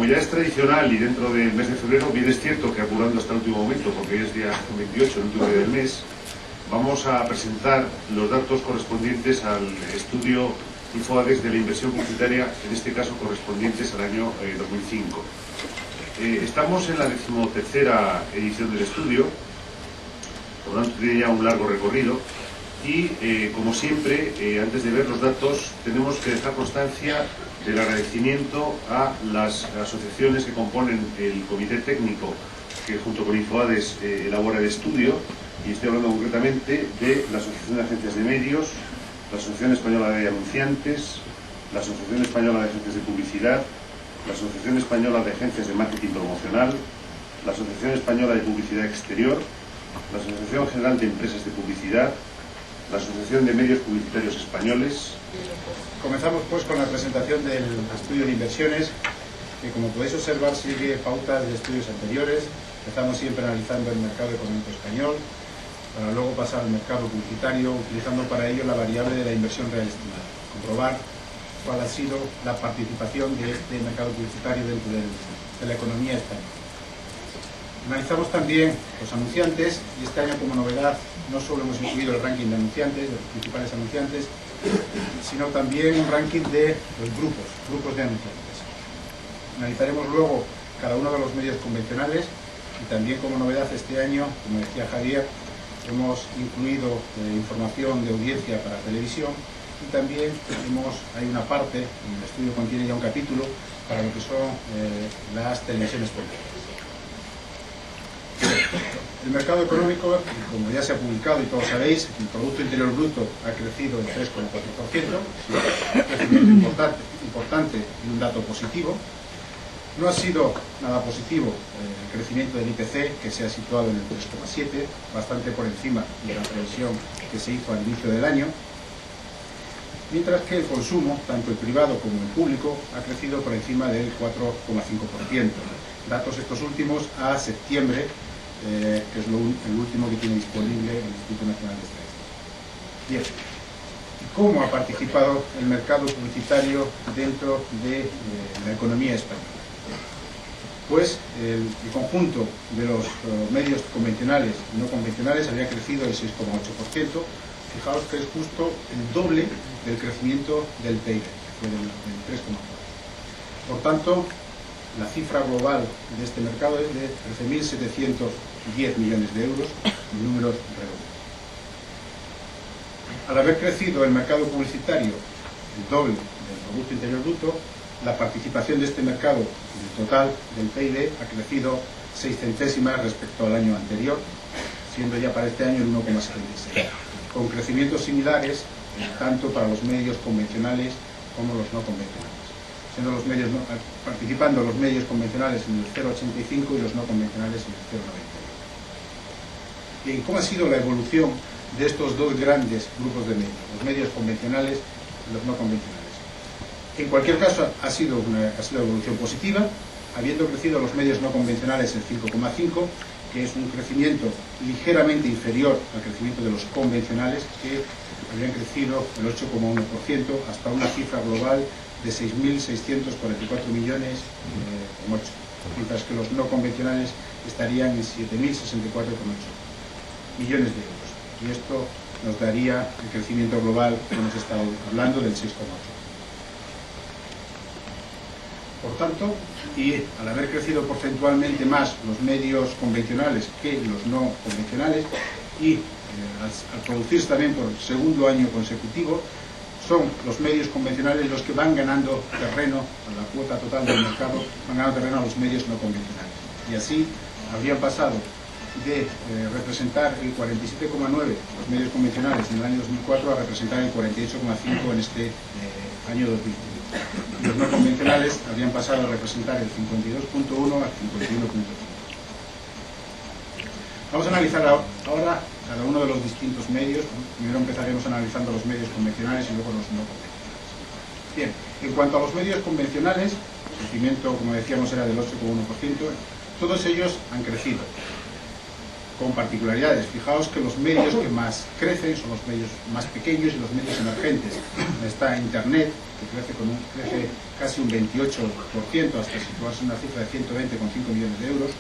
como ya es tradicional y dentro del mes de febrero, bien es cierto que apurando hasta el último momento, porque hoy es día 28, el último día del mes, vamos a presentar los datos correspondientes al estudio InfoAdex de la inversión publicitaria, en este caso correspondientes al año 2005. Estamos en la 13ª edición del estudio, por lo tanto tiene ya un largo recorrido y, como siempre, antes de ver los datos, tenemos que dejar constancia del agradecimiento a las asociaciones que componen el comité técnico que junto con InfoAdex elabora el estudio, y estoy hablando concretamente de la Asociación de Agencias de Medios, la Asociación Española de Anunciantes, la Asociación Española de Agencias de Publicidad, la Asociación Española de Agencias de Marketing Promocional, la Asociación Española de Publicidad Exterior, la Asociación General de Empresas de Publicidad, la Asociación de Medios Publicitarios Españoles. Comenzamos pues con la presentación del estudio de inversiones, que como podéis observar sigue pautas de estudios anteriores. Empezamos siempre analizando el mercado económico español, para luego pasar al mercado publicitario, utilizando para ello la variable de la inversión real estimada, comprobar cuál ha sido la participación de este mercado publicitario dentro de la economía española. Analizamos también los anunciantes, y este año como novedad no solo hemos incluido el ranking de anunciantes, de los principales anunciantes, sino también un ranking de los grupos de anunciantes. Analizaremos luego cada uno de los medios convencionales, y también como novedad este año, como decía Javier, hemos incluido información de audiencia para televisión, y también hay una parte, el estudio contiene ya un capítulo para lo que son las televisiones públicas. El mercado económico, como ya se ha publicado y todos sabéis, el Producto Interior Bruto ha crecido el 3,4%, un crecimiento importante y un dato positivo. No ha sido nada positivo el crecimiento del IPC, que se ha situado en el 3,7, bastante por encima de la previsión que se hizo al inicio del año, mientras que el consumo, tanto el privado como el público, ha crecido por encima del 4,5%. Datos estos últimos a septiembre, que es el último que tiene disponible el Instituto Nacional de Estadística. Bien, ¿cómo ha participado el mercado publicitario dentro de la economía española? Pues el conjunto de los medios convencionales y no convencionales había crecido el 6,8%. Fijaos que es justo el doble del crecimiento del PIB, que fue del 3,4%. Por tanto, la cifra global de este mercado es de 13.710 millones de euros en números redondos. Al haber crecido el mercado publicitario el doble del Producto Interior Bruto, la participación de este mercado en el total del PIB ha crecido 6 centésimas respecto al año anterior, siendo ya para este año el 1,76, con crecimientos similares tanto para los medios convencionales como los no convencionales, siendo participando los medios convencionales en el 0,85 y los no convencionales en el 0,91. Bien, ¿cómo ha sido la evolución de estos dos grandes grupos de medios, los medios convencionales y los no convencionales? En cualquier caso, ha sido evolución positiva, habiendo crecido los medios no convencionales el 5,5, que es un crecimiento ligeramente inferior al crecimiento de los convencionales, que habían crecido el 8,1%, hasta una cifra global de 6.644 millones, mientras que los no convencionales estarían en 7.064,8 millones de euros. Y esto nos daría el crecimiento global que hemos estado hablando del 6,8%. Por tanto, y al haber crecido porcentualmente más los medios convencionales que los no convencionales, y al producirse también por segundo año consecutivo, son los medios convencionales los que van ganando terreno a la cuota total del mercado, van ganando terreno a los medios no convencionales. Y así habrían pasado de representar el 47,9% los medios convencionales en el año 2004 a representar el 48,5% en este año 2015. Los no convencionales habrían pasado a representar el 52,1 al 51,5. Vamos a analizar ahora cada uno de los distintos medios. Primero empezaremos analizando los medios convencionales y luego los no convencionales. Bien, en cuanto a los medios convencionales, el crecimiento, como decíamos, era del 8,1%. Todos ellos han crecido. con particularidades. Fijaos que los medios que más crecen son los medios más pequeños y los medios emergentes. Está Internet, que crece casi un 28%, hasta situarse en una cifra de 120,5 millones de euros.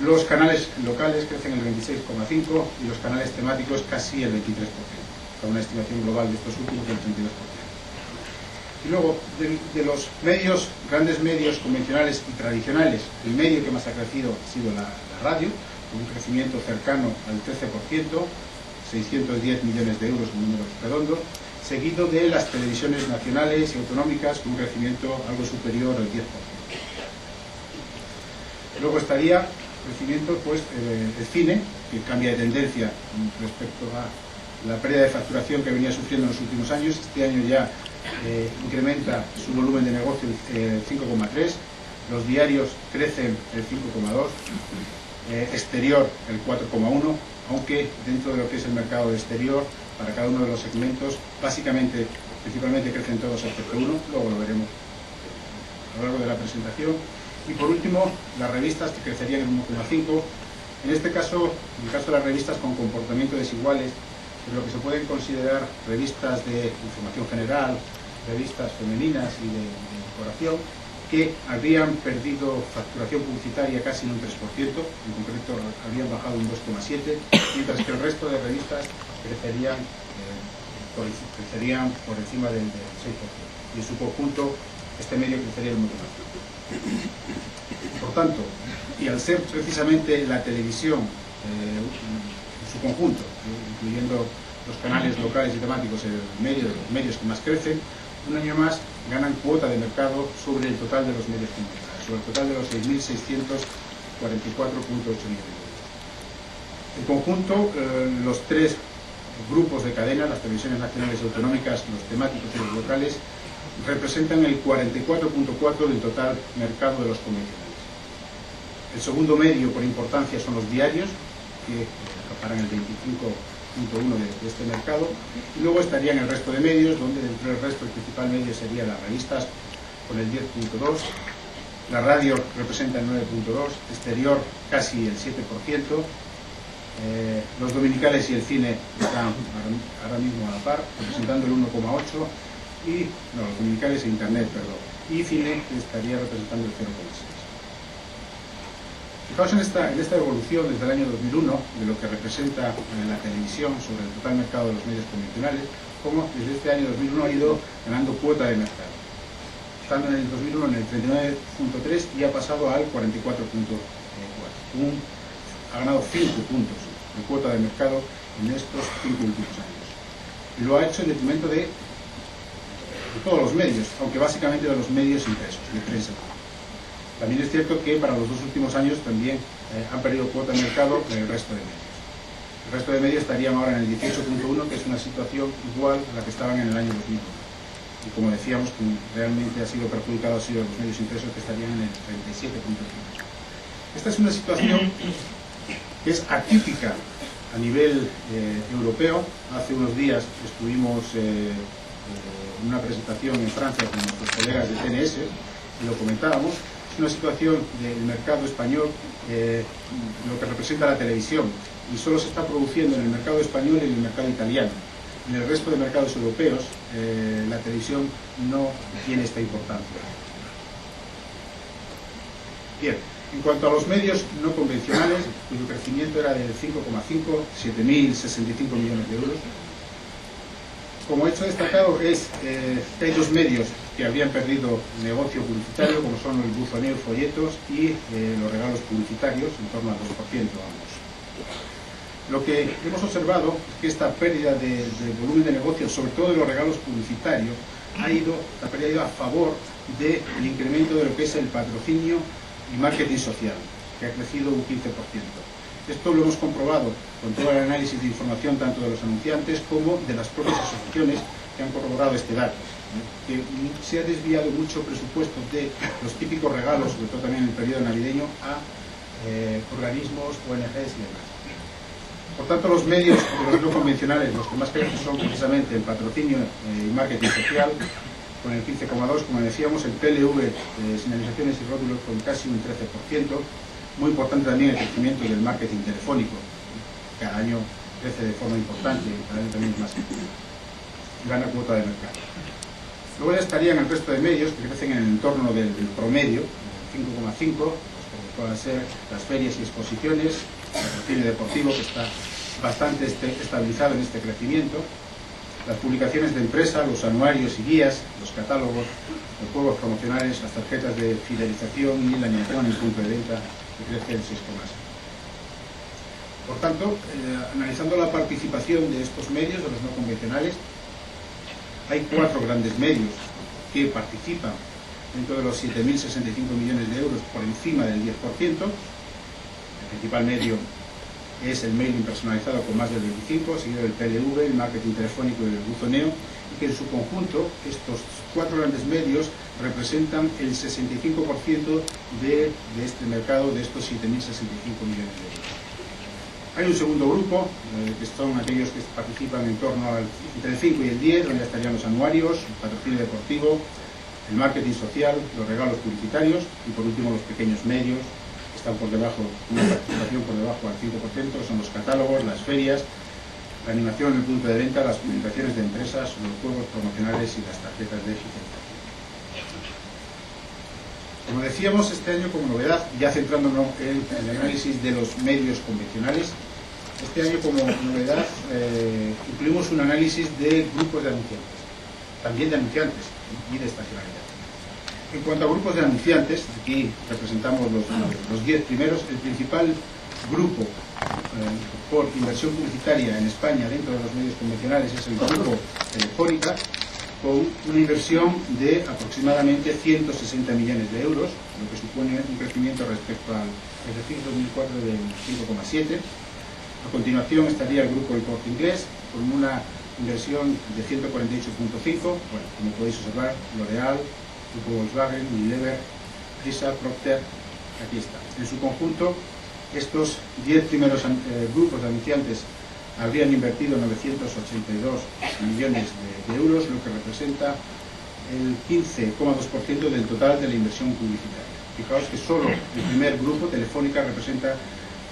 Los canales locales crecen el 26,5% y los canales temáticos casi el 23%, con una estimación global de estos últimos del 32%. Y luego, de los medios, grandes medios convencionales y tradicionales, el medio que más ha crecido ha sido la radio, con un crecimiento cercano al 13%, 610 millones de euros en números redondos, seguido de las televisiones nacionales y autonómicas con un crecimiento algo superior al 10%. Luego estaría crecimiento el cine, que cambia de tendencia respecto a la pérdida de facturación que venía sufriendo en los últimos años. Este año ya incrementa su volumen de negocio el 5,3%, los diarios crecen el 5,2%, exterior el 4,1%, aunque dentro de lo que es el mercado exterior, para cada uno de los segmentos, principalmente crecen todos excepto uno, luego lo veremos a lo largo de la presentación. Y por último, las revistas, que crecerían en 1,5%. En este caso, en el caso de las revistas con comportamientos desiguales, lo que se pueden considerar revistas de información general, revistas femeninas y de decoración, que habrían perdido facturación publicitaria casi en un 3%, en concreto habrían bajado un 2,7%, mientras que el resto de revistas crecerían por encima del 6%, y en su conjunto este medio crecería en un 1,5%. Por tanto, y al ser precisamente la televisión en su conjunto, incluyendo los canales locales y temáticos, los medios que más crecen, un año más ganan cuota de mercado sobre el total de los medios convencionales, sobre el total de los 6.644,8 millones de euros. En conjunto, los tres grupos de cadena, las televisiones nacionales y autonómicas, los temáticos y los locales, representan el 44,4% del total mercado de los convencionales. El segundo medio por importancia son los diarios, que acaparan el 25,1% de este mercado, y luego estarían el resto de medios, donde dentro del resto el principal medio sería las revistas con el 10,2%, la radio representa el 9,2%, exterior casi el 7%, los dominicales y el cine están ahora mismo a la par, representando el 1,8%, los dominicales e internet, perdón, y cine estaría representando el 0,6%. Fijaos en esta evolución desde el año 2001 de lo que representa la televisión sobre el total mercado de los medios convencionales, como desde este año 2001 ha ido ganando cuota de mercado. Estando en el 2001 en el 39,3% y ha pasado al 44,4%. Ha ganado 5 puntos de cuota de mercado en estos 5 últimos años. Y lo ha hecho en detrimento de todos los medios, aunque básicamente de los medios impresos, de prensa. También es cierto que para los dos últimos años también han perdido cuota de mercado en el resto de medios. El resto de medios estarían ahora en el 18,1%, que es una situación igual a la que estaban en el año 2001. Y como decíamos, quien realmente ha sido perjudicado han sido los medios impresos, que estarían en el 37,5%. Esta es una situación que es atípica a nivel europeo. Hace unos días estuvimos en una presentación en Francia con nuestros colegas de TNS y lo comentábamos. Es una situación del mercado español, lo que representa la televisión, y solo se está produciendo en el mercado español y en el mercado italiano. En el resto de mercados europeos, la televisión no tiene esta importancia. Bien, en cuanto a los medios no convencionales, cuyo crecimiento era del 5,5%, 7.065 millones de euros. Como hecho destacado es que hay dos medios que habían perdido negocio publicitario, como son el buzoneo, folletos y los regalos publicitarios, en torno al 2% ambos. Lo que hemos observado es que esta pérdida de volumen de negocio, sobre todo de los regalos publicitarios, ha ido a favor del incremento de lo que es el patrocinio y marketing social, que ha crecido un 15%. Esto lo hemos comprobado con todo el análisis de información tanto de los anunciantes como de las propias asociaciones que han corroborado este dato, que se ha desviado mucho presupuesto de los típicos regalos, sobre todo también en el periodo navideño, a organismos, ONGs y demás. Por tanto, los medios de los no convencionales, los que más crecen son precisamente el patrocinio y marketing social, con el 15,2%, como decíamos, el PLV, señalizaciones y rótulos, con casi un 13%, Muy importante también el crecimiento del marketing telefónico. Cada año crece de forma importante, cada año también más gana cuota de mercado. Luego ya estarían el resto de medios que crecen en el entorno del promedio, 5,5, pues como puedan ser las ferias y exposiciones, el patrocinio deportivo, que está bastante estabilizado en este crecimiento, las publicaciones de empresa, los anuarios y guías, los catálogos, los juegos promocionales, las tarjetas de fidelización y la animación en el punto de venta, que crece el 6,6. Por tanto, analizando la participación de estos medios, de los no convencionales, hay 4 grandes medios que participan dentro de los 7.065 millones de euros por encima del 10%. El principal medio es el mailing personalizado con más del 25%, seguido del PLV, el marketing telefónico y el buzoneo, y que en su conjunto estos 4 grandes medios representan el 65% de este mercado, de estos 7.065 millones de euros. Hay un segundo grupo, que son aquellos que participan en torno entre el 5 y el 10, donde estarían los anuarios, el patrocinio deportivo, el marketing social, los regalos publicitarios y por último los pequeños medios, que están por debajo, una participación por debajo al 5%, son los catálogos, las ferias, la animación en el punto de venta, las publicaciones de empresas, los juegos promocionales y las tarjetas de fidelización. Como decíamos, este año como novedad, ya centrándonos en el análisis de los medios convencionales, este año como novedad incluimos un análisis de grupos de anunciantes, también de anunciantes y de estacionalidad. En cuanto a grupos de anunciantes, aquí representamos los 10 primeros. El principal grupo por inversión publicitaria en España dentro de los medios convencionales es el grupo Telefónica, con una inversión de aproximadamente 160 millones de euros, lo que supone un crecimiento respecto al ejercicio 2004 del 5,7%. A continuación estaría el grupo El Corte Inglés, con una inversión de 148,5. Bueno, como podéis observar, L'Oréal, Grupo Volkswagen, Unilever, Prisa, Procter, aquí está. En su conjunto, estos 10 primeros grupos de anunciantes habrían invertido 982 millones de euros, lo que representa el 15,2% del total de la inversión publicitaria. Fijaos que solo el primer grupo, Telefónica, representa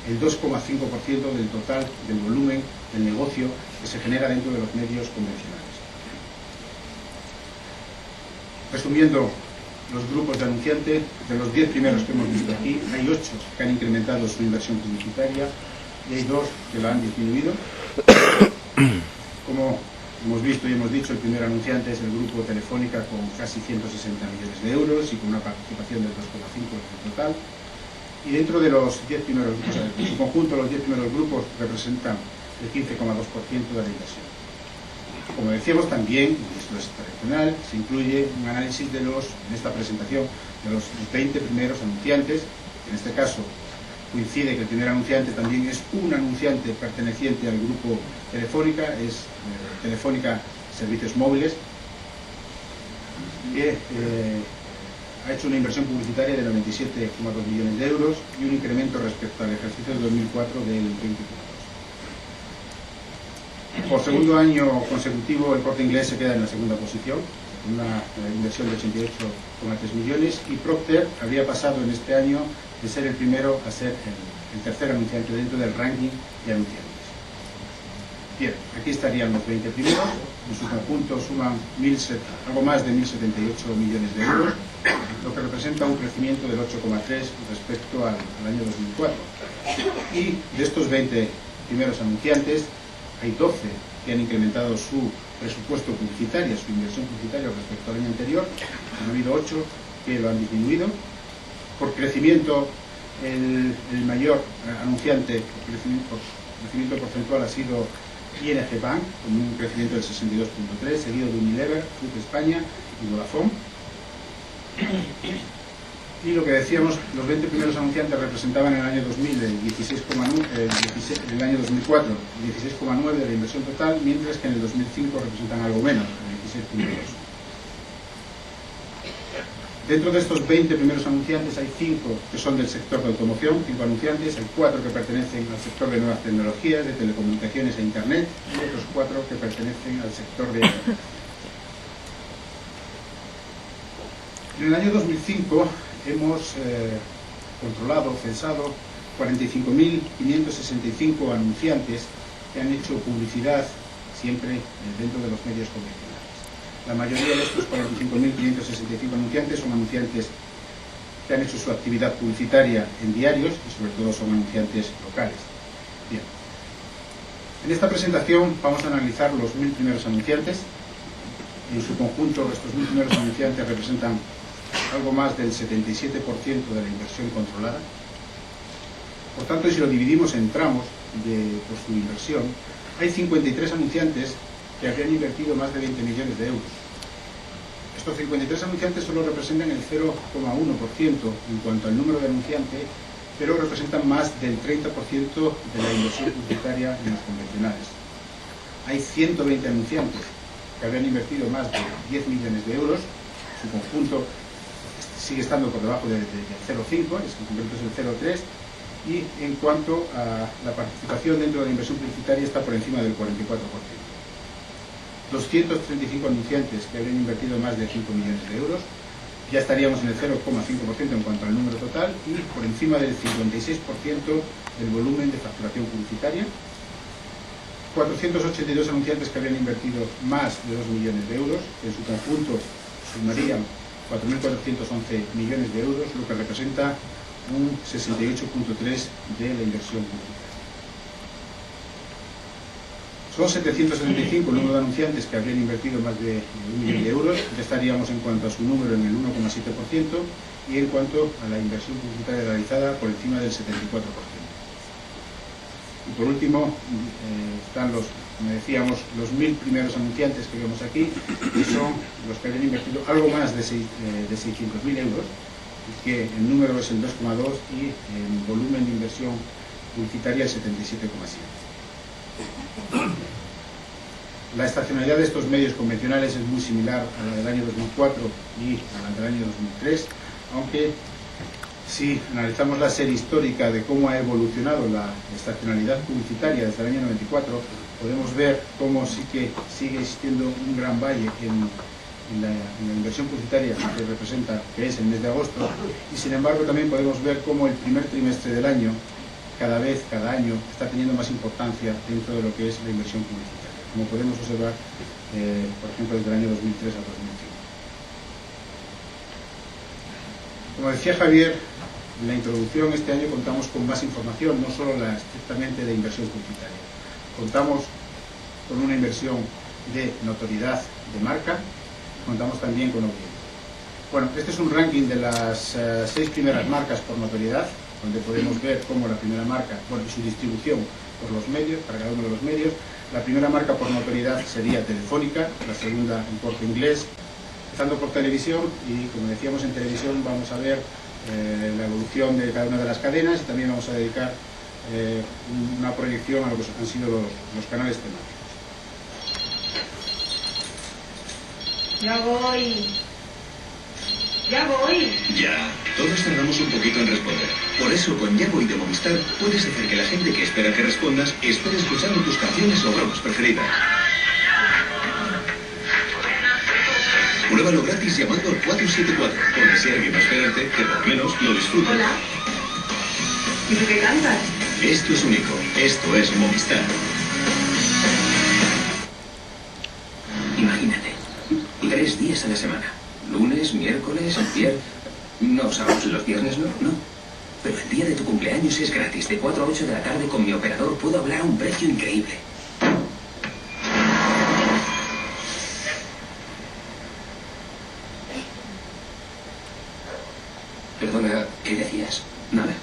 el 2,5% del total del volumen del negocio que se genera dentro de los medios convencionales. Resumiendo los grupos de anunciantes, de los 10 primeros que hemos visto aquí, hay 8 que han incrementado su inversión publicitaria y hay 2 que la han disminuido. Como hemos visto y hemos dicho, el primer anunciante es el grupo Telefónica con casi 160 millones de euros y con una participación del 2,5% del total. Y dentro de los 10 primeros grupos, en su conjunto, los 10 primeros grupos representan el 15,2% de la inversión. Como decíamos también, y esto es tradicional, se incluye un análisis en esta presentación, de los 20 primeros anunciantes. En este caso coincide que el primer anunciante también es un anunciante perteneciente al grupo Telefónica, es Telefónica Servicios Móviles, que ha hecho una inversión publicitaria de 97,2 millones de euros y un incremento respecto al ejercicio del 2004 del 20%. Por segundo año consecutivo, el Corte Inglés se queda en la segunda posición, con una inversión de 88,3 millones, y Procter habría pasado en este año de ser el primero a ser el tercer anunciante dentro del ranking de anunciantes. Bien, aquí estarían los 20 primeros, en su conjunto suman algo más de 1.078 millones de euros, lo que representa un crecimiento del 8,3% respecto al año 2004. Y de estos 20 primeros anunciantes, hay 12 que han incrementado su presupuesto publicitario, su inversión publicitaria respecto al año anterior. Han habido 8 que lo han disminuido. Por crecimiento, el mayor anunciante por crecimiento porcentual ha sido ING Bank, con un crecimiento del 62,3%, seguido de Unilever, Food España y Vodafone. Y lo que decíamos, los 20 primeros anunciantes representaban en el año 2000 el 16,9, en el año 2004 el 16,9% de la inversión total, mientras que en el 2005 representan algo menos, el 16,2%. Dentro de estos 20 primeros anunciantes hay 5 que son del sector de automoción, 5 anunciantes, hay 4 que pertenecen al sector de nuevas tecnologías, de telecomunicaciones e internet, y otros 4 que pertenecen al sector de... En el año 2005 hemos controlado, censado 45.565 anunciantes que han hecho publicidad siempre dentro de los medios convencionales. La mayoría de estos 45.565 anunciantes son anunciantes que han hecho su actividad publicitaria en diarios y sobre todo son anunciantes locales. Bien. En esta presentación vamos a analizar los 1000 primeros anunciantes. En su conjunto, estos 1000 primeros anunciantes representan algo más del 77% de la inversión controlada. Por tanto, si lo dividimos en tramos por su inversión, hay 53 anunciantes que habrían invertido más de 20 millones de euros. Estos 53 anunciantes solo representan el 0,1% en cuanto al número de anunciantes, pero representan más del 30% de la inversión publicitaria en los convencionales. Hay 120 anunciantes que habrían invertido más de 10 millones de euros. Su conjunto sigue estando por debajo del 0,5, en concreto es el 0,3, y en cuanto a la participación dentro de la inversión publicitaria está por encima del 44%. 235 anunciantes que habrían invertido más de 5 millones de euros, ya estaríamos en el 0,5% en cuanto al número total y por encima del 56% del volumen de facturación publicitaria. 482 anunciantes que habrían invertido más de 2 millones de euros, que en su conjunto sumarían 4.411 millones de euros, lo que representa un 68,3% de la inversión publicitaria. Son 775 el número de anunciantes que habrían invertido más de 1 millón de euros, ya estaríamos en cuanto a su número en el 1,7% y en cuanto a la inversión publicitaria realizada por encima del 74%. Y por último están como decíamos, los 1000 primeros anunciantes que vemos aquí, que son los que habrían invertido algo más de 600.000 euros, que el número es el 2,2 y el volumen de inversión publicitaria el 77,7. La estacionalidad de estos medios convencionales es muy similar a la del año 2004 y a la del año 2003, aunque si analizamos la serie histórica de cómo ha evolucionado la estacionalidad publicitaria desde el año 94, podemos ver cómo sí que sigue existiendo un gran valle en la inversión publicitaria que representa, que es el mes de agosto, y sin embargo también podemos ver cómo el primer trimestre del año, cada año, está teniendo más importancia dentro de lo que es la inversión publicitaria, como podemos observar, por ejemplo, desde el año 2003 a 2005. Como decía Javier, en la introducción este año contamos con más información, no solo la estrictamente de inversión publicitaria. Contamos con una inversión de notoriedad de marca, contamos también con audiencia. Bueno, este es un ranking de las 6 primeras marcas por notoriedad, donde podemos ver cómo la primera marca, y su distribución por los medios, para cada uno de los medios. La primera marca por notoriedad sería Telefónica, la segunda El Corte Inglés, empezando por televisión, y como decíamos en televisión vamos a ver la evolución de cada una de las cadenas y también vamos a dedicar una proyección a lo que han sido los canales temáticos. Ya voy. Ya, todos tardamos un poquito en responder. Por eso, con Ya Voy de Movistar, puedes hacer que la gente que espera que respondas espere escuchando tus canciones o bromas preferidas. Pruébalo gratis llamando al 474, porque si alguien va a esperarte, que por lo menos lo disfrute. Hola. ¿Y tú qué cantas? Esto es único, esto es Movistar. Imagínate, 3 días a la semana. Lunes, miércoles, viernes... No, sábados y los viernes no. Pero el día de tu cumpleaños es gratis. De 4 a 8 de la tarde con mi operador puedo hablar a un precio increíble. Perdona, ¿qué decías? Nada.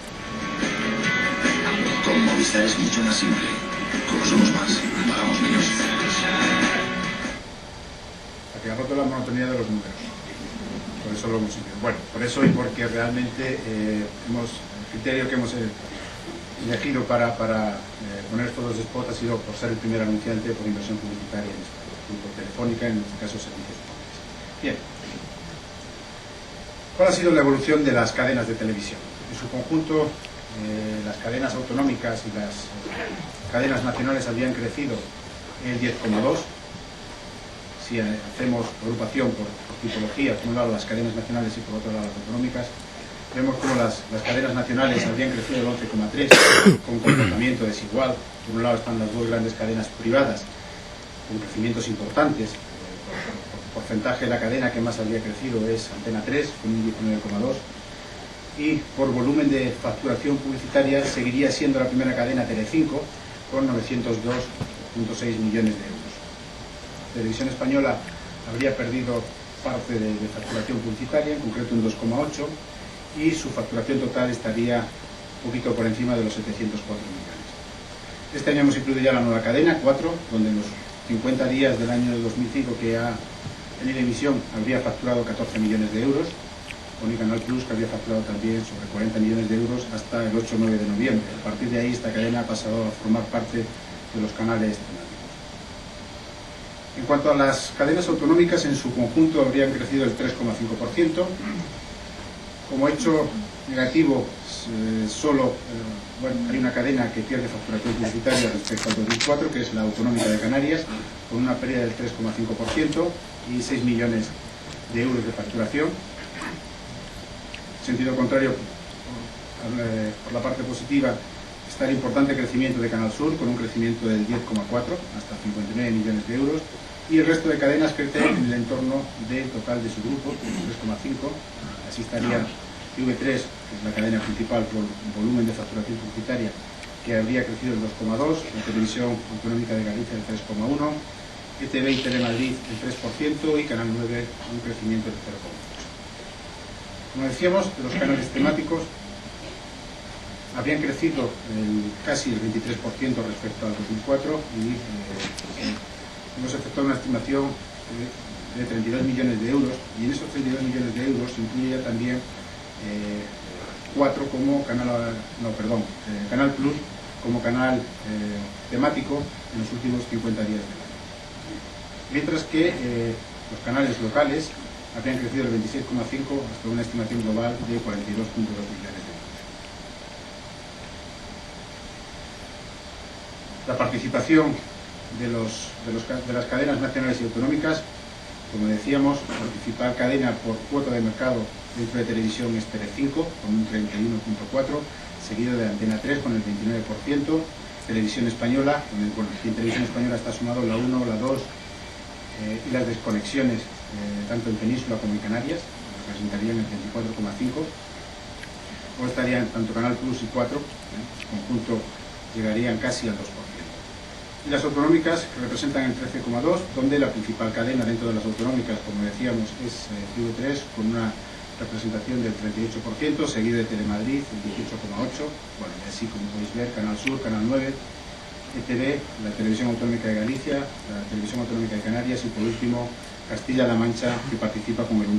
Con Movistar es mucho más simple. Como somos más, pagamos menos. Que ha roto la monotonía de los números. Por eso lo hemos hecho. Bueno, por eso y porque realmente el criterio que hemos elegido para poner estos dos spots ha sido por ser el primer anunciante por inversión publicitaria en España, junto a Telefónica, en este caso servicios públicos. Bien. ¿Cuál ha sido la evolución de las cadenas de televisión? En su conjunto, las cadenas autonómicas y las cadenas nacionales habían crecido en el 10,2%. Si hacemos agrupación por tipología, por un lado las cadenas nacionales y por otro lado las autonómicas, vemos como las cadenas nacionales habrían crecido el 11,3 con comportamiento desigual. Por un lado están las dos grandes cadenas privadas con crecimientos importantes. Por porcentaje de la cadena que más habría crecido es Antena 3 con un 19,2, y por volumen de facturación publicitaria seguiría siendo la primera cadena Telecinco con 902,6 millones de euros. Televisión Española habría perdido parte de facturación publicitaria, en concreto un 2,8, y su facturación total estaría un poquito por encima de los 704 millones. Este año hemos incluido ya la nueva cadena, 4, donde en los 50 días del año 2005 que ha tenido emisión habría facturado 14 millones de euros, con Canal Plus, que había facturado también sobre 40 millones de euros hasta el 8-9 de noviembre. A partir de ahí esta cadena ha pasado a formar parte de los canales temáticos. En cuanto a las cadenas autonómicas, en su conjunto habrían crecido el 3,5%. Como hecho negativo, hay una cadena que pierde facturación publicitaria respecto al 2004, que es la Autonómica de Canarias, con una pérdida del 3,5% y 6 millones de euros de facturación. En sentido contrario, por la parte positiva, está el importante crecimiento de Canal Sur, con un crecimiento del 10,4 hasta 59 millones de euros, y el resto de cadenas crecen en el entorno del total de su grupo, 3,5. Así estaría TV3, que es la cadena principal por volumen de facturación publicitaria, que habría crecido el 2,2, la Televisión Autonómica de Galicia el 3,1, ETV y Telemadrid el 3% y Canal 9 un crecimiento del 0,8. Como decíamos, los canales temáticos habían crecido casi el 23% respecto al 2004 y hemos efectuado una estimación de 32 millones de euros, y en esos 32 millones de euros se incluye ya también 4 como Canal Plus como canal temático en los últimos 50 días del año. Mientras que los canales locales habrían crecido el 26,5 hasta una estimación global de 42,2 millones de euros. La participación de las cadenas nacionales y autonómicas, como decíamos, la principal cadena por cuota de mercado dentro de televisión es Telecinco, con un 31,4, seguido de Antena 3 con el 29%, Televisión Española, aquí en Televisión Española está sumado la 1, la 2 y las desconexiones, tanto en Península como en Canarias, representarían el 24,5, o estarían tanto Canal Plus y 4, en conjunto llegarían casi al 2%. Y las autonómicas, que representan el 13,2, donde la principal cadena dentro de las autonómicas, como decíamos, es TV3, con una representación del 38%, seguido de Telemadrid, el 18,8, bueno, y así como podéis ver, Canal Sur, Canal 9, ETV, la Televisión Autonómica de Galicia, la Televisión Autonómica de Canarias y, por último, Castilla-La Mancha, que participa con el 1,4%.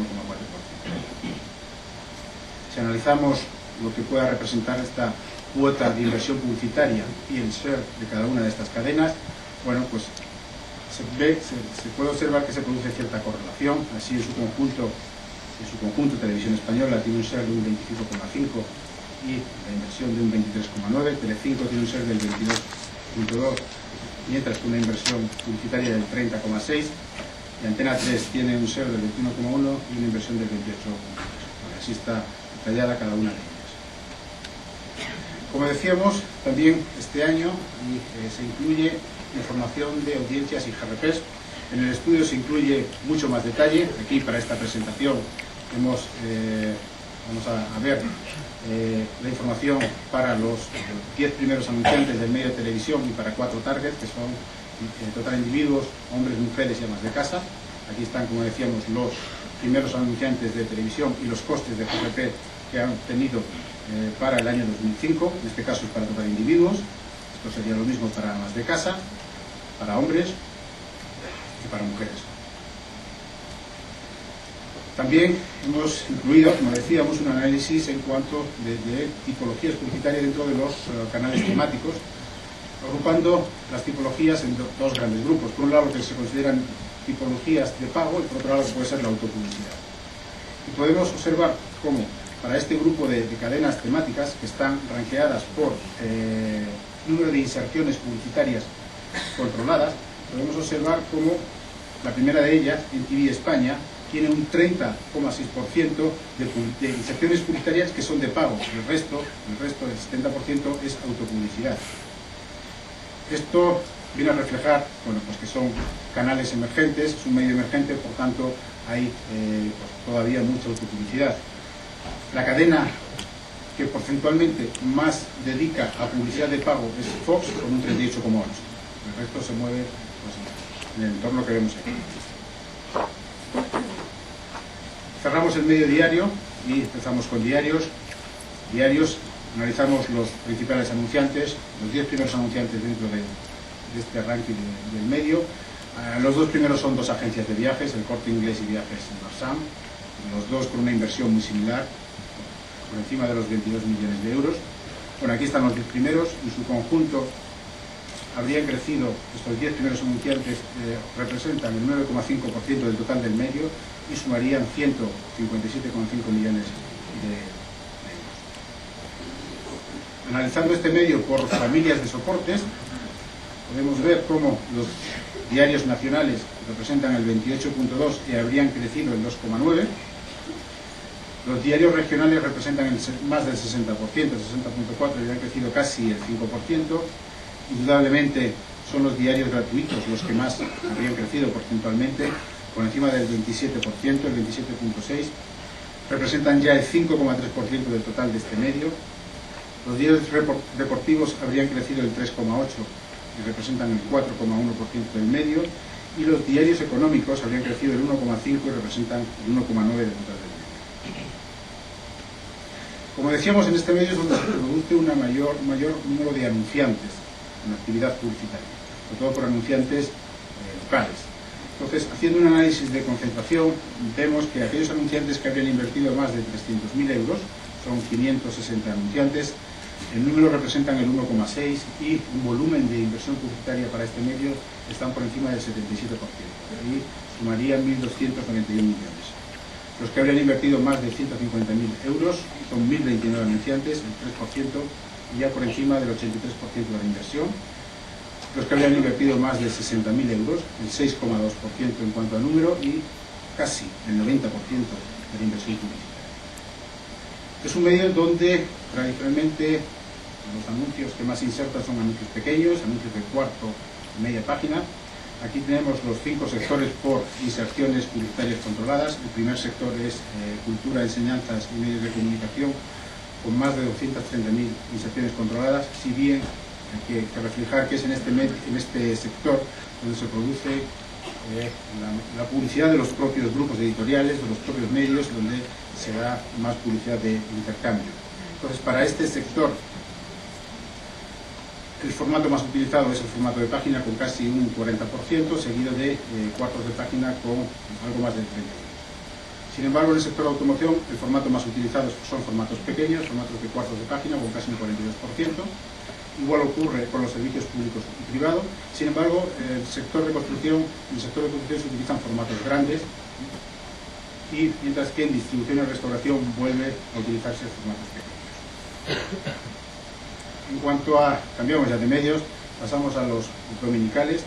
Si analizamos lo que pueda representar esta cuota de inversión publicitaria y el share de cada una de estas cadenas, bueno, pues se puede observar que se produce cierta correlación. Así en su conjunto Televisión Española tiene un share de un 25,5 y la inversión de un 23,9, Telecinco tiene un share del 22,2, mientras que una inversión publicitaria del 30,6, y Antena 3 tiene un share del 21,1 y una inversión del 28,3. Así está detallada cada una de ellas. Como decíamos, también este año se incluye información de audiencias y GRPs. En el estudio se incluye mucho más detalle. Aquí, para esta presentación, vamos a ver la información para los 10 primeros anunciantes del medio de televisión y para 4 targets, que son en total individuos, hombres, mujeres y amas de casa. Aquí están, como decíamos, los primeros anunciantes de televisión y los costes de GRP que han tenido para el año 2005, en este caso es para total individuos. Esto sería lo mismo para amas de casa, para hombres y para mujeres. También hemos incluido, como decíamos, un análisis en cuanto de tipologías publicitarias dentro de los canales temáticos, agrupando las tipologías en dos grandes grupos. Por un lado, lo que se consideran tipologías de pago, y por otro lado, puede ser la autopublicidad. Y podemos observar cómo para este grupo de cadenas temáticas, que están rankeadas por número de inserciones publicitarias controladas, podemos observar cómo la primera de ellas, en TV España, tiene un 30,6% de inserciones publicitarias que son de pago. El resto del 70%, es autopublicidad. Esto viene a reflejar, bueno, pues que son canales emergentes, es un medio emergente, por tanto hay pues todavía mucha autopublicidad. La cadena que porcentualmente más dedica a publicidad de pago es Fox, con un 38,8%. El resto se mueve pues, en el entorno que vemos aquí. Cerramos el medio diario y empezamos con diarios. Diarios, analizamos los principales anunciantes, los 10 primeros anunciantes dentro de este arranque del medio. Los dos primeros son dos agencias de viajes, El Corte Inglés y Viajes Marsam, los dos con una inversión muy similar, por encima de los 22 millones de euros. Bueno, aquí están los 10 primeros, en su conjunto habrían crecido, estos 10 primeros anunciantes representan el 9,5% del total del medio y sumarían 157,5 millones de euros. Analizando este medio por familias de soportes, podemos ver cómo los diarios nacionales representan el 28,2% y habrían crecido el 2,9%. Los diarios regionales representan más del 60%, el 60,4%, y habrían crecido casi el 5%. Indudablemente son los diarios gratuitos los que más habrían crecido porcentualmente, por encima del 27%, el 27,6%. Representan ya el 5,3% del total de este medio. Los diarios deportivos habrían crecido el 3,8% y representan el 4,1% del medio. Y los diarios económicos habrían crecido el 1,5% y representan el 1,9% del total del medio. Como decíamos, en este medio es donde se produce un mayor número de anunciantes en actividad publicitaria, sobre todo por anunciantes locales. Entonces, haciendo un análisis de concentración, vemos que aquellos anunciantes que habrían invertido más de 300.000 euros, son 560 anunciantes, el número representan el 1,6% y un volumen de inversión publicitaria para este medio están por encima del 77%, y sumarían 1.291 millones. Los que habrían invertido más de 150.000 euros son 1.029 anunciantes, el 3%, y ya por encima del 83% de la inversión. Los que habrían invertido más de 60.000 euros, el 6,2% en cuanto a número, y casi el 90% de la inversión publicitaria. Es un medio donde tradicionalmente los anuncios que más insertan son anuncios pequeños, anuncios de cuarto y media página. Aquí tenemos los 5 sectores por inserciones publicitarias controladas. El primer sector es cultura, enseñanzas y medios de comunicación, con más de 230.000 inserciones controladas, si bien hay que reflejar que es en este sector donde se produce la publicidad de los propios grupos editoriales, de los propios medios, donde se da más publicidad de intercambio. Entonces, para este sector, el formato más utilizado es el formato de página, con casi un 40%, seguido de cuartos de página con algo más del 30%. Sin embargo, en el sector de automoción, el formato más utilizado son formatos pequeños, formatos de cuartos de página, con casi un 42%. Igual ocurre con los servicios públicos y privados. Sin embargo, en el sector de construcción se utilizan formatos grandes, y mientras que en distribución y restauración vuelve a utilizarse formatos pequeños. En cuanto a, cambiamos ya de medios, pasamos a los dominicales,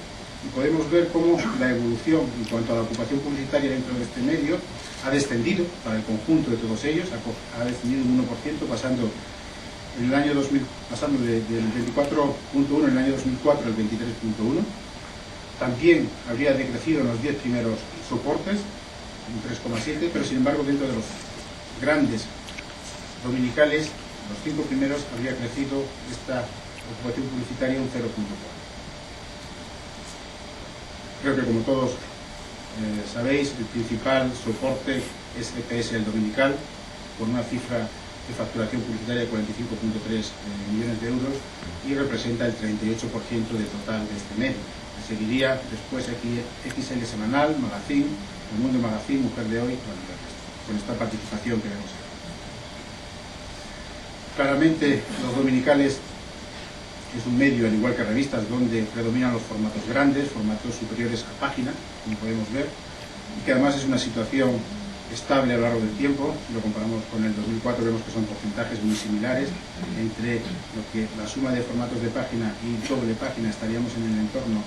y podemos ver cómo la evolución en cuanto a la ocupación publicitaria dentro de este medio ha descendido para el conjunto de todos ellos, ha descendido un 1%, pasando en el año 2000, pasando del 24,1 en el año 2004 al 23,1. También habría decrecido en los 10 primeros soportes, un 3,7, pero sin embargo dentro de los grandes dominicales, los 5 primeros, habría crecido esta ocupación publicitaria un 0,4. Creo que, como todos sabéis, el principal soporte es EPS, el dominical, con una cifra de facturación publicitaria de 45,3 millones de euros, y representa el 38% del total de este medio. Seguiría después XL Semanal, Magazine, El Mundo Magazine, Mujer de Hoy, con esta participación que vemos aquí. Claramente, los dominicales es un medio, al igual que revistas, donde predominan los formatos grandes, formatos superiores a página, como podemos ver, y que además es una situación estable a lo largo del tiempo. Si lo comparamos con el 2004, vemos que son porcentajes muy similares. Entre lo que la suma de formatos de página y doble página estaríamos en el entorno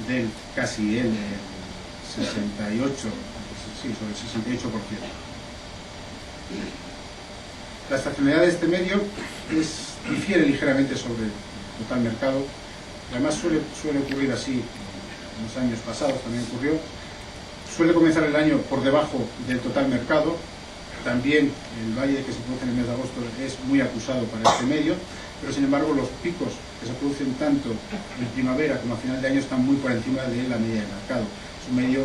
del casi el 68, sobre el 68%. La estacionalidad de este medio difiere ligeramente sobre el total mercado. Además suele ocurrir así, en los años pasados también ocurrió. Suele comenzar el año por debajo del total mercado. También el valle que se produce en el mes de agosto es muy acusado para este medio, pero sin embargo los picos que se producen tanto en primavera como a final de año están muy por encima de la media del mercado. Es un medio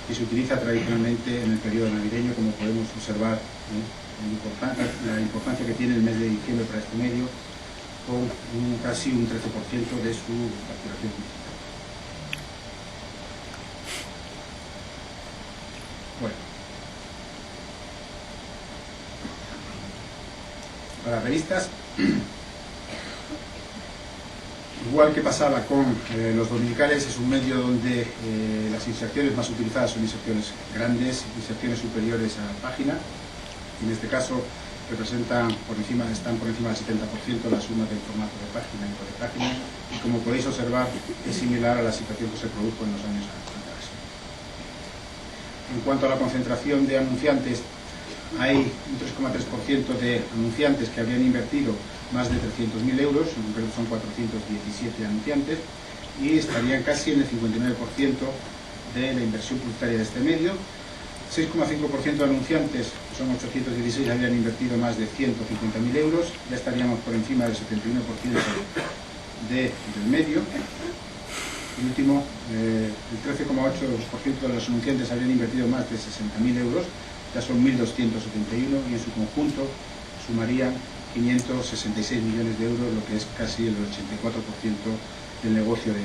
que se utiliza tradicionalmente en el periodo navideño, como podemos observar, la importancia que tiene el mes de diciembre para este medio, con casi un 13% de su facturación. Bueno, para revistas, igual que pasaba con los dominicales, es un medio donde las inserciones más utilizadas son inserciones grandes, inserciones superiores a la página. En este caso están por encima del 70% la suma del formato de página y de página, y como podéis observar es similar a la situación que se produjo en los años anteriores. En cuanto a la concentración de anunciantes, hay un 3,3% de anunciantes que habrían invertido más de 300.000 euros, en concreto son 417 anunciantes, y estarían casi en el 59% de la inversión publicitaria de este medio. 6,5% de anunciantes, que son 816, habían invertido más de 150.000 euros, ya estaríamos por encima del 71% del medio. Y último, el 13,8% de los anunciantes habían invertido más de 60.000 euros, ya son 1.271, y en su conjunto sumarían 566 millones de euros, lo que es casi el 84% del negocio de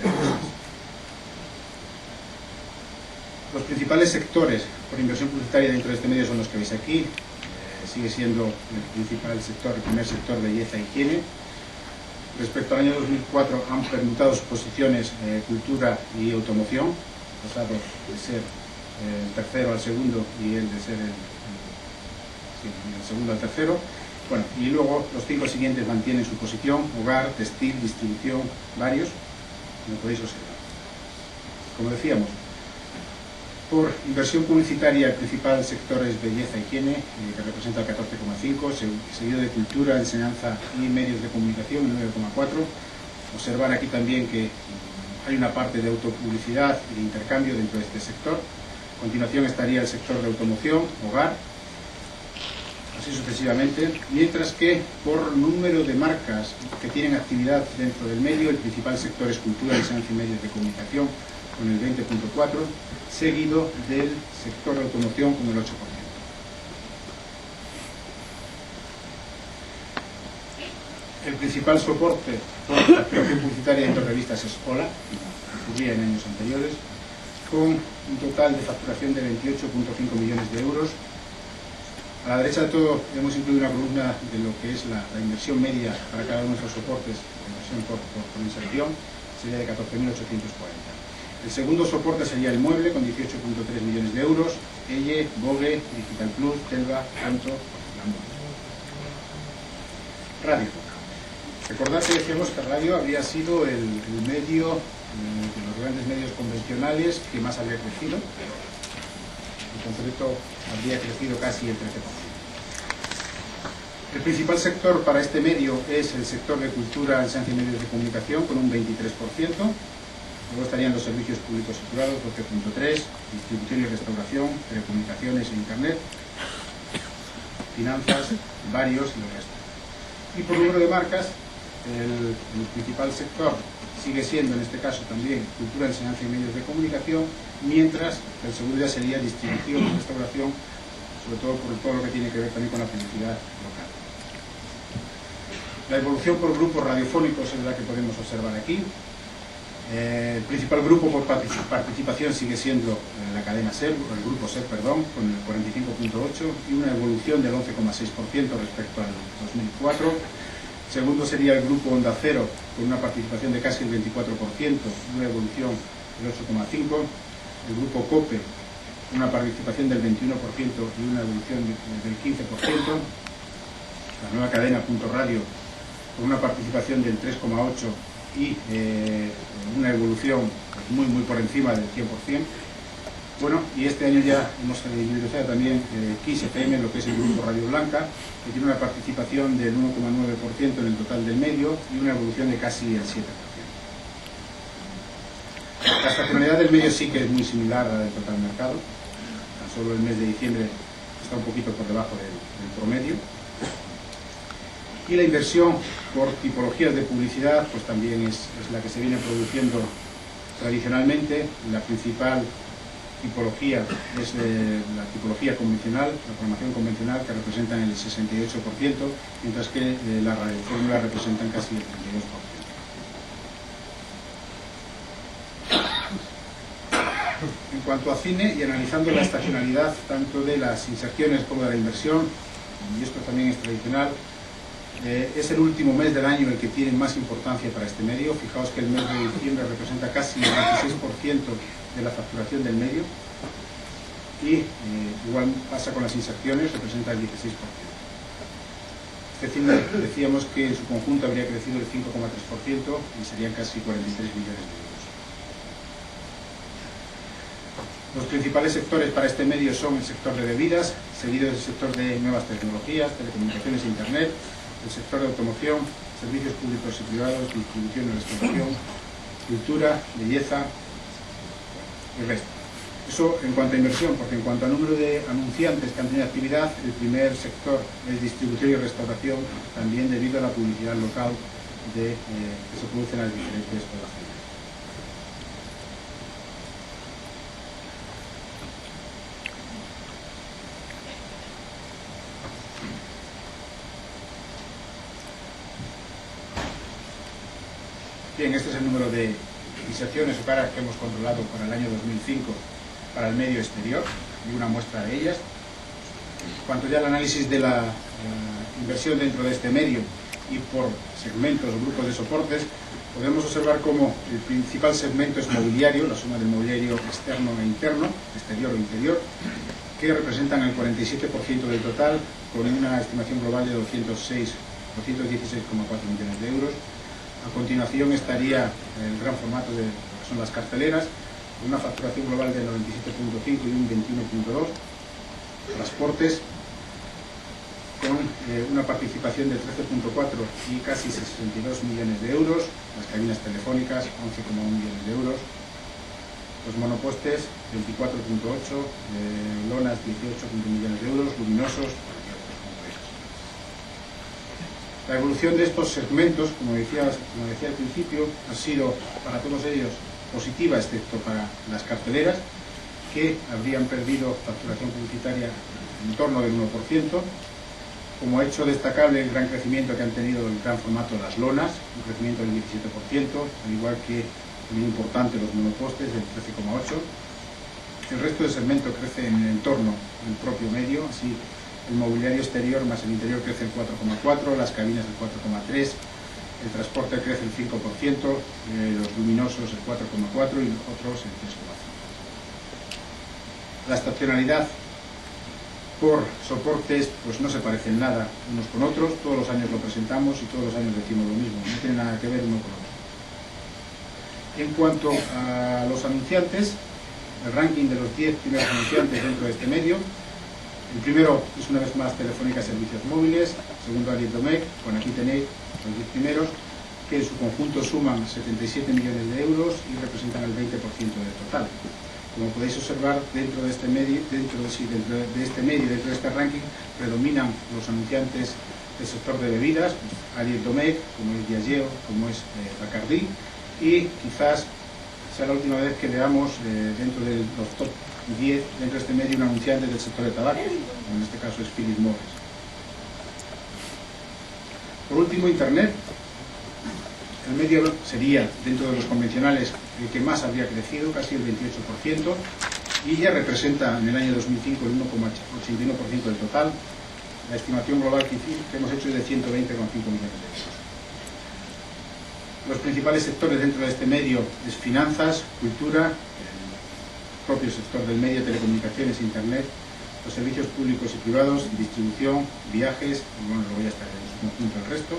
revistas. Los principales sectores por inversión publicitaria dentro de este medio son los que veis aquí. Sigue siendo el principal sector, el primer sector, belleza e higiene. Respecto al año 2004 han permutado sus posiciones cultura y automoción, pasado de ser el tercero al segundo y el de ser el segundo al tercero. Bueno, y luego los 5 siguientes mantienen su posición: hogar, textil, distribución, varios, como podéis observar. Como decíamos, por inversión publicitaria el principal sector es belleza e higiene, que representa el 14,5%, seguido de cultura, enseñanza y medios de comunicación, el 9,4%. Observar aquí también que hay una parte de autopublicidad y de intercambio dentro de este sector. A continuación estaría el sector de automoción, hogar, así sucesivamente, mientras que por número de marcas que tienen actividad dentro del medio, el principal sector es cultura, enseñanza y medios de comunicación, con el 20,4%, seguido del sector de automoción con el 8%. El principal soporte por la facturación publicitaria dentro de revistas es Hola, como ocurría en años anteriores, con un total de facturación de 28,5 millones de euros. A la derecha de todo hemos incluido una columna de lo que es la inversión media para cada uno de nuestros soportes, la inversión por inserción, sería de 14.840. El segundo soporte sería el mueble, con 18,3 millones de euros, Elle, Vogue, Digital Plus, Telva, Canto, Lambo. Radio. Recordad que decíamos que radio había sido el medio de los grandes medios convencionales que más había crecido. En concreto, habría crecido casi el 13%. El principal sector para este medio es el sector de cultura, enseñanza y medios de comunicación, con un 23%. Luego estarían los servicios públicos y privados, 12,3%, distribución y restauración, telecomunicaciones e internet, finanzas, varios y el resto. Y por número de marcas, el principal sector sigue siendo en este caso también cultura, enseñanza y medios de comunicación, mientras el segundo ya sería distribución y restauración, sobre todo por todo lo que tiene que ver también con la publicidad local. La evolución por grupos radiofónicos es la que podemos observar aquí. El principal grupo por participación sigue siendo la cadena SER, el grupo SER, perdón, con el 45,8% y una evolución del 11,6% respecto al 2004. Segundo sería el grupo Onda Cero, con una participación de casi el 24%, una evolución del 8,5%. El grupo COPE, una participación del 21% y una evolución del 15%. La nueva cadena Punto Radio, con una participación del 3,8% y una evolución muy por encima del 100%. Bueno, y este año ya hemos individualizado también KISS FM, lo que es el grupo Radio Blanca, que tiene una participación del 1,9% en el total del medio y una evolución de casi el 7%. La estacionalidad del medio sí que es muy similar a la del total mercado. Tan solo el mes de diciembre está un poquito por debajo del promedio. Y la inversión por tipologías de publicidad pues también es la que se viene produciendo tradicionalmente. La principal tipología es la tipología convencional, la programación convencional, que representa el 68%, mientras que la radiofórmula representan casi el 32%. En cuanto a cine, y analizando la estacionalidad tanto de las inserciones como de la inversión, y esto también es tradicional, es el último mes del año el que tiene más importancia para este medio. Fijaos que el mes de diciembre representa casi el 26% de la facturación del medio, y igual pasa con las inserciones, representa el 16%. Este cine decíamos que en su conjunto habría crecido el 5,3% y serían casi 43 millones de euros. Los principales sectores para este medio son el sector de bebidas, seguido del sector de nuevas tecnologías, telecomunicaciones e internet, el sector de automoción, servicios públicos y privados, distribución y restauración, cultura, belleza y resto. Eso en cuanto a inversión, porque en cuanto al número de anunciantes que han tenido actividad, el primer sector es distribución y restauración, también debido a la publicidad local que se produce en las diferentes poblaciones. Bien, este es el número de inserciones o caras que hemos controlado para el año 2005 para el medio exterior, y una muestra de ellas. Cuanto ya al análisis de la inversión dentro de este medio y por segmentos o grupos de soportes, podemos observar cómo el principal segmento es mobiliario, la suma del mobiliario externo e interno, exterior o interior, que representan el 47% del total, con una estimación global de 216,4 millones de euros. A continuación estaría el gran formato de lo que son las carteleras, con una facturación global del 97,5 y un 21,2. Transportes, con una participación del 13,4 y casi 62 millones de euros. Las cabinas telefónicas, 11,1 millones de euros. Los monopostes, 24,8, lonas, 18,1 millones de euros, luminosos. La evolución de estos segmentos, como decía al principio, ha sido para todos ellos positiva, excepto para las carteleras, que habrían perdido facturación publicitaria en torno del 1%. Como hecho destacable, el gran crecimiento que han tenido el gran formato de las lonas, un crecimiento del 17%, al igual que muy importante los monopostes, del 13,8%. El resto del segmento crece en el entorno del propio medio, así el mobiliario exterior más el interior crece el 4,4%, las cabinas el 4,3%, el transporte crece el 5%, los luminosos el 4,4% y otros el 3,5%. La estacionalidad por soportes pues no se parecen nada unos con otros, todos los años lo presentamos y todos los años decimos lo mismo, no tiene nada que ver uno con otro. En cuanto a los anunciantes, el ranking de los 10 primeros anunciantes dentro de este medio: el primero es una vez más Telefónica Servicios Móviles, segundo Ariel Domecq, con aquí tenéis los 10 primeros, que en su conjunto suman 77 millones de euros y representan el 20% del total. Como podéis observar, dentro de este medio, dentro de este ranking, predominan los anunciantes del sector de bebidas, Ariel Domecq, como es Diageo, como es Bacardi, y quizás sea la última vez que veamos dentro de los top 10, dentro de este medio, un anunciante del sector de tabaco, como en este caso es Philip Morris. Por último, Internet. El medio sería, dentro de los convencionales, el que más habría crecido, casi el 28%, y ya representa en el año 2005 el 1,81% del total. La estimación global que hemos hecho es de 120,5 millones de euros. Los principales sectores dentro de este medio es finanzas, cultura, propio sector del medio, telecomunicaciones, internet, los servicios públicos y privados, distribución, viajes, y bueno, luego ya está en su conjunto el resto.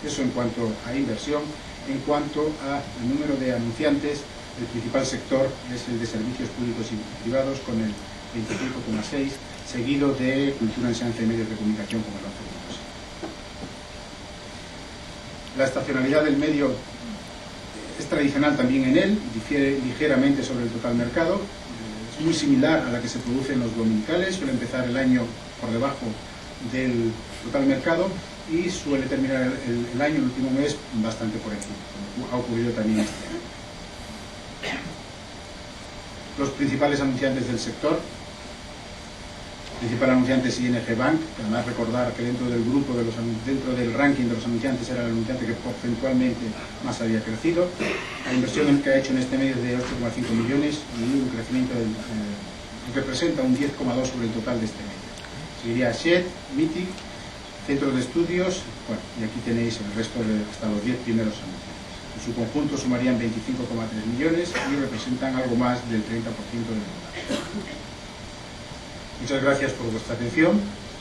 Eso en cuanto a inversión. En cuanto al número de anunciantes, El principal sector es el de servicios públicos y privados con el 25,6, seguido de cultura, enseñanza y medios de comunicación como el 11,2. La estacionalidad del medio es tradicional también en él, difiere ligeramente sobre el total mercado, es muy similar a la que se produce en los dominicales, suele empezar el año por debajo del total mercado y suele terminar el año, el último mes, bastante por encima, como ha ocurrido también este año. Los principales anunciantes del sector. El principal anunciante es ING Bank, que además recordar que dentro del grupo, dentro del ranking de los anunciantes, era el anunciante que porcentualmente más había crecido. La inversión que ha hecho en este medio es de 8,5 millones y un crecimiento representa un 10,2 sobre el total de este medio. Seguiría Shed, Mythic, Centros de Estudios, bueno, y aquí tenéis el resto de hasta los 10 primeros anunciantes. En su conjunto sumarían 25,3 millones y representan algo más del 30% del total. Muchas gracias por vuestra atención.